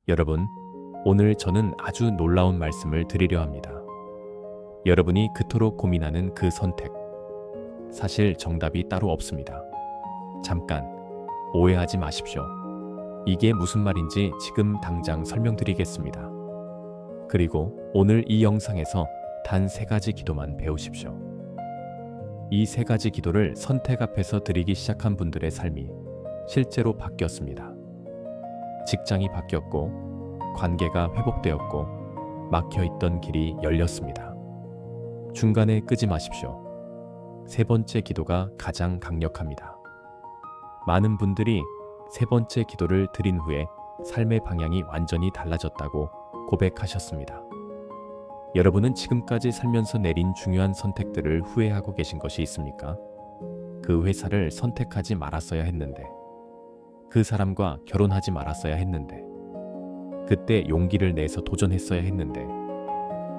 여러분, 오늘 저는 아주 놀라운 말씀을 드리려 합니다. 여러분이 그토록 고민하는 그 선택, 사실 정답이 따로 없습니다. 잠깐, 오해하지 마십시오. 이게 무슨 말인지 지금 당장 설명드리겠습니다. 그리고 오늘 이 영상에서 단 3가지 기도만 배우십시오. 이 3가지 기도를 선택 앞에서 드리기 시작한 분들의 삶이 실제로 바뀌었습니다. 직장이 바뀌었고, 관계가 회복되었고, 막혀있던 길이 열렸습니다. 중간에 끄지 마십시오. 3번째 기도가 가장 강력합니다. 많은 분들이 3번째 기도를 드린 후에 삶의 방향이 완전히 달라졌다고 고백하셨습니다. 여러분은 지금까지 살면서 내린 중요한 선택들을 후회하고 계신 것이 있습니까? 그 회사를 선택하지 말았어야 했는데, 그 사람과 결혼하지 말았어야 했는데, 그때 용기를 내서 도전했어야 했는데,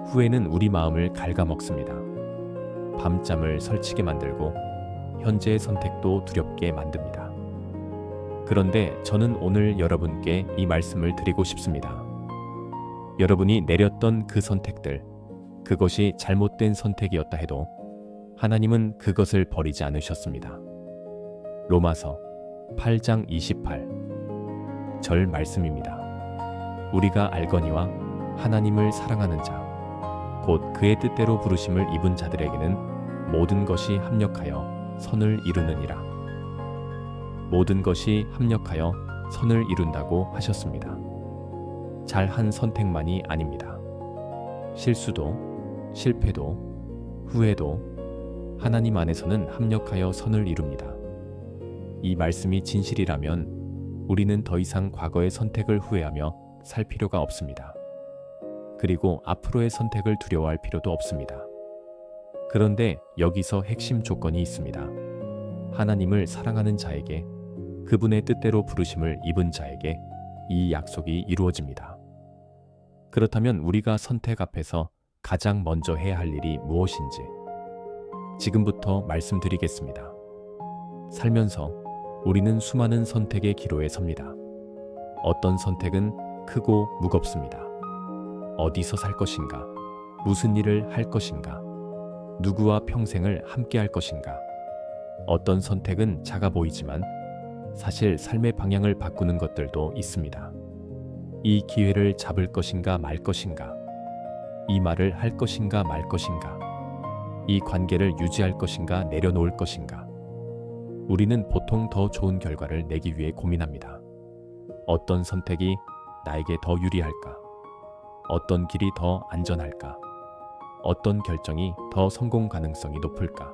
후회는 우리 마음을 갉아먹습니다. 밤잠을 설치게 만들고 현재의 선택도 두렵게 만듭니다. 그런데 저는 오늘 여러분께 이 말씀을 드리고 싶습니다. 여러분이 내렸던 그 선택들, 그것이 잘못된 선택이었다 해도 하나님은 그것을 버리지 않으셨습니다. 로마서 8장 28절 말씀입니다. 우리가 알거니와 하나님을 사랑하는 자, 곧 그의 뜻대로 부르심을 입은 자들에게는 모든 것이 합력하여 선을 이루느니라. 모든 것이 합력하여 선을 이룬다고 하셨습니다. 잘한 선택만이 아닙니다. 실수도, 실패도, 후회도 하나님 안에서는 합력하여 선을 이룹니다. 이 말씀이 진실이라면 우리는 더 이상 과거의 선택을 후회하며 살 필요가 없습니다. 그리고 앞으로의 선택을 두려워할 필요도 없습니다. 그런데 여기서 핵심 조건이 있습니다. 하나님을 사랑하는 자에게, 그분의 뜻대로 부르심을 입은 자에게 이 약속이 이루어집니다. 그렇다면 우리가 선택 앞에서 가장 먼저 해야 할 일이 무엇인지 지금부터 말씀드리겠습니다. 살면서 우리는 수많은 선택의 기로에 섭니다. 어떤 선택은 크고 무겁습니다. 어디서 살 것인가? 무슨 일을 할 것인가? 누구와 평생을 함께 할 것인가? 어떤 선택은 작아 보이지만 사실 삶의 방향을 바꾸는 것들도 있습니다. 이 기회를 잡을 것인가 말 것인가? 이 말을 할 것인가 말 것인가? 이 관계를 유지할 것인가 내려놓을 것인가? 우리는 보통 더 좋은 결과를 내기 위해 고민합니다. 어떤 선택이 나에게 더 유리할까? 어떤 길이 더 안전할까? 어떤 결정이 더 성공 가능성이 높을까?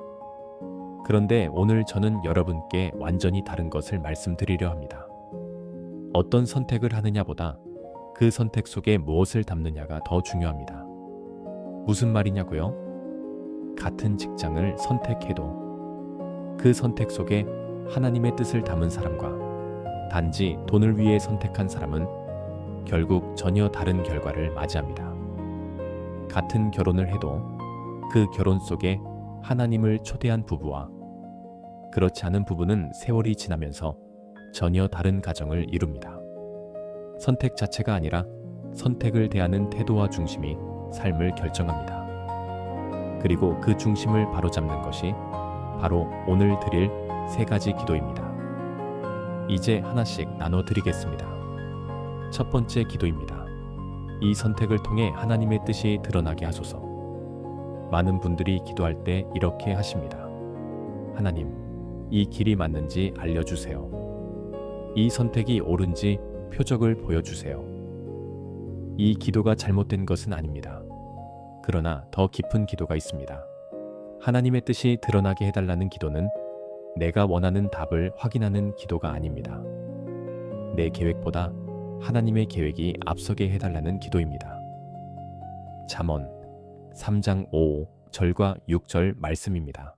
그런데 오늘 저는 여러분께 완전히 다른 것을 말씀드리려 합니다. 어떤 선택을 하느냐보다 그 선택 속에 무엇을 담느냐가 더 중요합니다. 무슨 말이냐고요? 같은 직장을 선택해도 그 선택 속에 하나님의 뜻을 담은 사람과 단지 돈을 위해 선택한 사람은 결국 전혀 다른 결과를 맞이합니다. 같은 결혼을 해도 그 결혼 속에 하나님을 초대한 부부와 그렇지 않은 부부는 세월이 지나면서 전혀 다른 가정을 이룹니다. 선택 자체가 아니라 선택을 대하는 태도와 중심이 삶을 결정합니다. 그리고 그 중심을 바로잡는 것이 바로 오늘 드릴 3가지 기도입니다. 이제 하나씩 나눠드리겠습니다. 첫 번째 기도입니다. 이 선택을 통해 하나님의 뜻이 드러나게 하소서. 많은 분들이 기도할 때 이렇게 하십니다. 하나님, 이 길이 맞는지 알려주세요. 이 선택이 옳은지 표적을 보여주세요. 이 기도가 잘못된 것은 아닙니다. 그러나 더 깊은 기도가 있습니다. 하나님의 뜻이 드러나게 해달라는 기도는 내가 원하는 답을 확인하는 기도가 아닙니다. 내 계획보다 하나님의 계획이 앞서게 해달라는 기도입니다. 잠언 3장 5절과 6절 말씀입니다.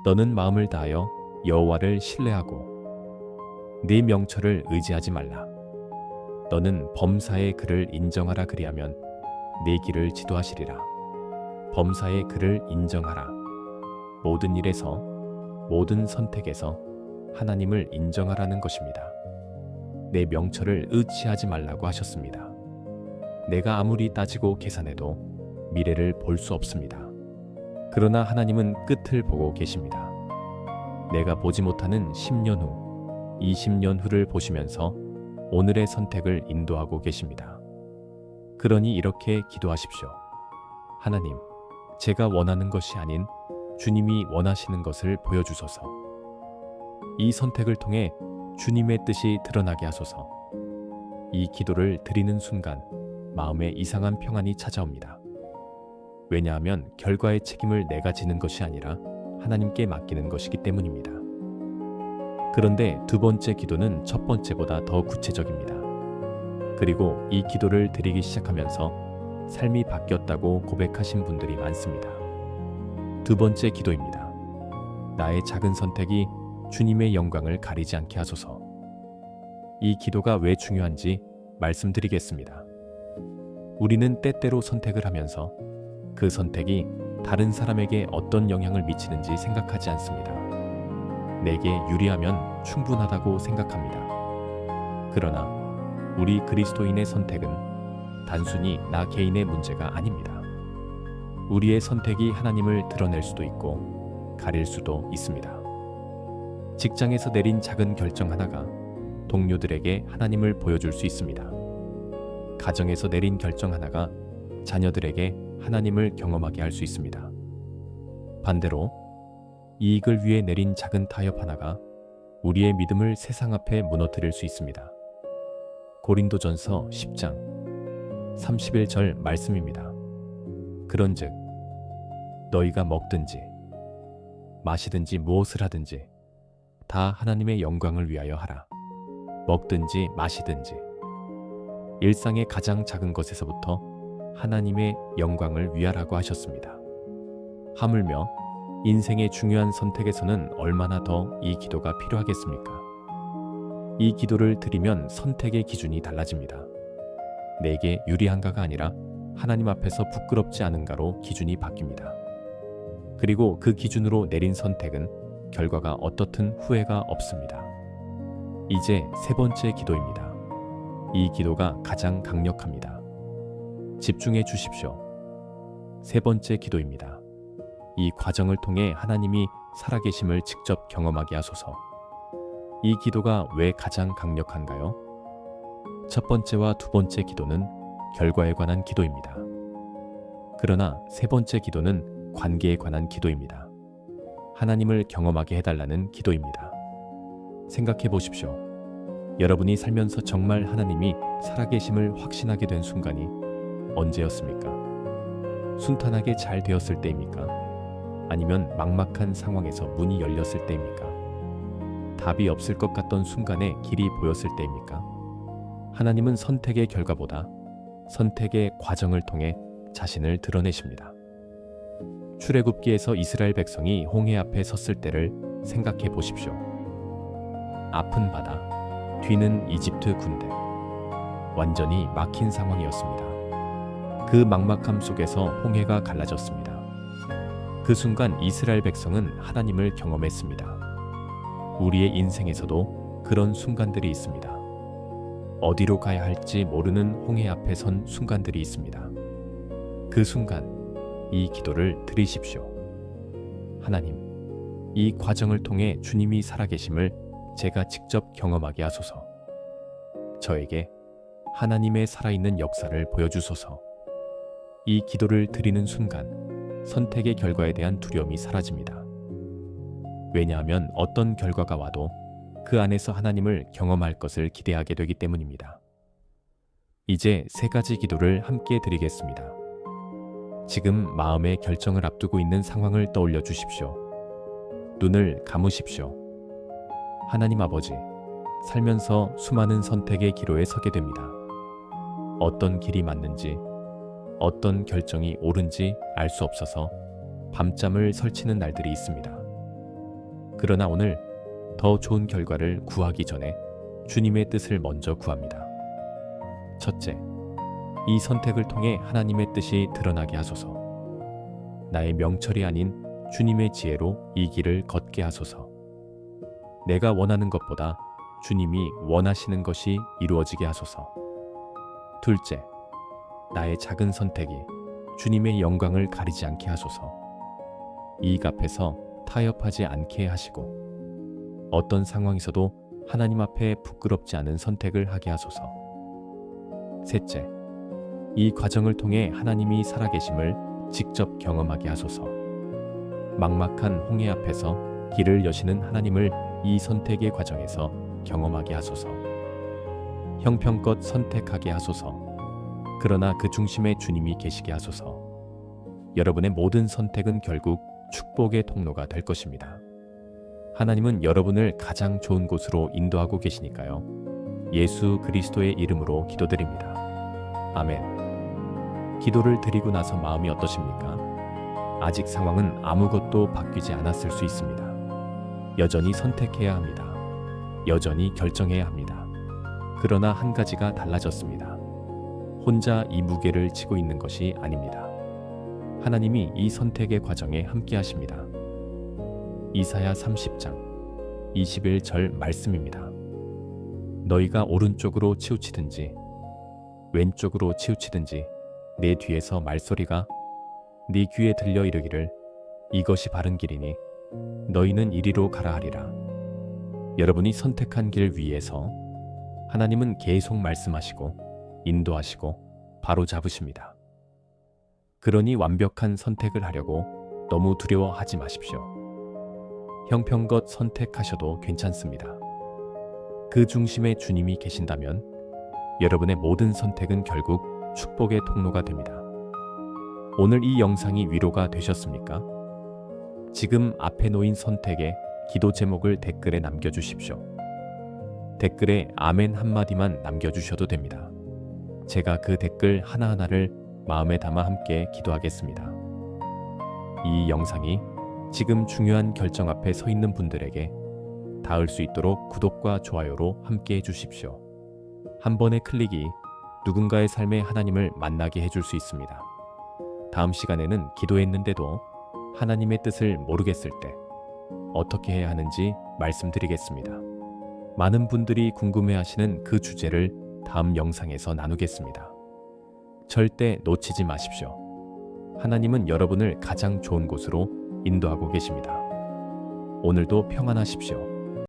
너는 마음을 다하여 여호와를 신뢰하고 네 명철을 의지하지 말라. 너는 범사의 그를 인정하라. 그리하면 네 길을 지도하시리라. 범사의 그를 인정하라. 모든 일에서, 모든 선택에서 하나님을 인정하라는 것입니다. 내 명철을 의지하지 말라고 하셨습니다. 내가 아무리 따지고 계산해도 미래를 볼 수 없습니다. 그러나 하나님은 끝을 보고 계십니다. 내가 보지 못하는 10년 후, 20년 후를 보시면서 오늘의 선택을 인도하고 계십니다. 그러니 이렇게 기도하십시오. 하나님, 제가 원하는 것이 아닌 주님이 원하시는 것을 보여주소서. 이 선택을 통해 주님의 뜻이 드러나게 하소서. 이 기도를 드리는 순간 마음에 이상한 평안이 찾아옵니다. 왜냐하면 결과의 책임을 내가 지는 것이 아니라 하나님께 맡기는 것이기 때문입니다. 그런데 두 번째 기도는 첫 번째보다 더 구체적입니다. 그리고 이 기도를 드리기 시작하면서 삶이 바뀌었다고 고백하신 분들이 많습니다. 두 번째 기도입니다. 나의 작은 선택이 주님의 영광을 가리지 않게 하소서. 이 기도가 왜 중요한지 말씀드리겠습니다. 우리는 때때로 선택을 하면서 그 선택이 다른 사람에게 어떤 영향을 미치는지 생각하지 않습니다. 내게 유리하면 충분하다고 생각합니다. 그러나 우리 그리스도인의 선택은 단순히 나 개인의 문제가 아닙니다. 우리의 선택이 하나님을 드러낼 수도 있고 가릴 수도 있습니다. 직장에서 내린 작은 결정 하나가 동료들에게 하나님을 보여줄 수 있습니다. 가정에서 내린 결정 하나가 자녀들에게 하나님을 경험하게 할 수 있습니다. 반대로 이익을 위해 내린 작은 타협 하나가 우리의 믿음을 세상 앞에 무너뜨릴 수 있습니다. 고린도전서 10장 31절 말씀입니다. 그런즉 너희가 먹든지 마시든지 무엇을 하든지 다 하나님의 영광을 위하여 하라. 먹든지 마시든지 일상의 가장 작은 것에서부터 하나님의 영광을 위하라고 하셨습니다. 하물며 인생의 중요한 선택에서는 얼마나 더 이 기도가 필요하겠습니까? 이 기도를 드리면 선택의 기준이 달라집니다. 내게 유리한가가 아니라 하나님 앞에서 부끄럽지 않은가로 기준이 바뀝니다. 그리고 그 기준으로 내린 선택은 결과가 어떻든 후회가 없습니다. 이제 세 번째 기도입니다. 이 기도가 가장 강력합니다. 집중해 주십시오. 세 번째 기도입니다. 이 과정을 통해 하나님이 살아계심을 직접 경험하게 하소서. 이 기도가 왜 가장 강력한가요? 첫 번째와 두 번째 기도는 결과에 관한 기도입니다. 그러나 세 번째 기도는 관계에 관한 기도입니다. 하나님을 경험하게 해달라는 기도입니다. 생각해 보십시오. 여러분이 살면서 정말 하나님이 살아계심을 확신하게 된 순간이 언제였습니까? 순탄하게 잘 되었을 때입니까? 아니면 막막한 상황에서 문이 열렸을 때입니까? 답이 없을 것 같던 순간에 길이 보였을 때입니까? 하나님은 선택의 결과보다 선택의 과정을 통해 자신을 드러내십니다. 출애굽기에서 이스라엘 백성이 홍해 앞에 섰을 때를 생각해 보십시오. 앞은 바다, 뒤는 이집트 군대. 완전히 막힌 상황이었습니다. 그 막막함 속에서 홍해가 갈라졌습니다. 그 순간 이스라엘 백성은 하나님을 경험했습니다. 우리의 인생에서도 그런 순간들이 있습니다. 어디로 가야 할지 모르는 홍해 앞에 선 순간들이 있습니다. 그 순간 이 기도를 드리십시오. 하나님, 이 과정을 통해 주님이 살아계심을 제가 직접 경험하게 하소서. 저에게 하나님의 살아있는 역사를 보여주소서. 이 기도를 드리는 순간 선택의 결과에 대한 두려움이 사라집니다. 왜냐하면 어떤 결과가 와도 그 안에서 하나님을 경험할 것을 기대하게 되기 때문입니다. 이제 세 가지 기도를 함께 드리겠습니다. 지금 마음의 결정을 앞두고 있는 상황을 떠올려 주십시오. 눈을 감으십시오. 하나님 아버지, 살면서 수많은 선택의 기로에 서게 됩니다. 어떤 길이 맞는지, 어떤 결정이 옳은지 알 수 없어서 밤잠을 설치는 날들이 있습니다. 그러나 오늘 더 좋은 결과를 구하기 전에 주님의 뜻을 먼저 구합니다. 첫째, 이 선택을 통해 하나님의 뜻이 드러나게 하소서. 나의 명철이 아닌 주님의 지혜로 이 길을 걷게 하소서. 내가 원하는 것보다 주님이 원하시는 것이 이루어지게 하소서. 둘째, 나의 작은 선택이 주님의 영광을 가리지 않게 하소서. 이익 앞에서 타협하지 않게 하시고 어떤 상황에서도 하나님 앞에 부끄럽지 않은 선택을 하게 하소서. 셋째, 이 과정을 통해 하나님이 살아계심을 직접 경험하게 하소서. 막막한 홍해 앞에서 길을 여시는 하나님을 이 선택의 과정에서 경험하게 하소서. 형편껏 선택하게 하소서. 그러나 그 중심에 주님이 계시게 하소서. 여러분의 모든 선택은 결국 축복의 통로가 될 것입니다. 하나님은 여러분을 가장 좋은 곳으로 인도하고 계시니까요. 예수 그리스도의 이름으로 기도드립니다. 아멘. 기도를 드리고 나서 마음이 어떠십니까? 아직 상황은 아무것도 바뀌지 않았을 수 있습니다. 여전히 선택해야 합니다. 여전히 결정해야 합니다. 그러나 한 가지가 달라졌습니다. 혼자 이 무게를 지고 있는 것이 아닙니다. 하나님이 이 선택의 과정에 함께 하십니다. 이사야 30장 21절 말씀입니다. 너희가 오른쪽으로 치우치든지 왼쪽으로 치우치든지 내 뒤에서 말소리가 네 귀에 들려 이르기를 이것이 바른 길이니 너희는 이리로 가라 하리라. 여러분이 선택한 길 위에서 하나님은 계속 말씀하시고 인도하시고 바로 잡으십니다. 그러니 완벽한 선택을 하려고 너무 두려워하지 마십시오. 형편껏 선택하셔도 괜찮습니다. 그 중심에 주님이 계신다면 여러분의 모든 선택은 결국 축복의 통로가 됩니다. 오늘 이 영상이 위로가 되셨습니까? 지금 앞에 놓인 선택의 기도 제목을 댓글에 남겨주십시오. 댓글에 아멘 한마디만 남겨주셔도 됩니다. 제가 그 댓글 하나하나를 마음에 담아 함께 기도하겠습니다. 이 영상이 지금 중요한 결정 앞에 서 있는 분들에게 닿을 수 있도록 구독과 좋아요로 함께 해주십시오. 한 번의 클릭이 누군가의 삶에 하나님을 만나게 해줄 수 있습니다. 다음 시간에는 기도했는데도 하나님의 뜻을 모르겠을 때 어떻게 해야 하는지 말씀드리겠습니다. 많은 분들이 궁금해하시는 그 주제를 다음 영상에서 나누겠습니다. 절대 놓치지 마십시오. 하나님은 여러분을 가장 좋은 곳으로 인도하고 계십니다. 오늘도 평안하십시오.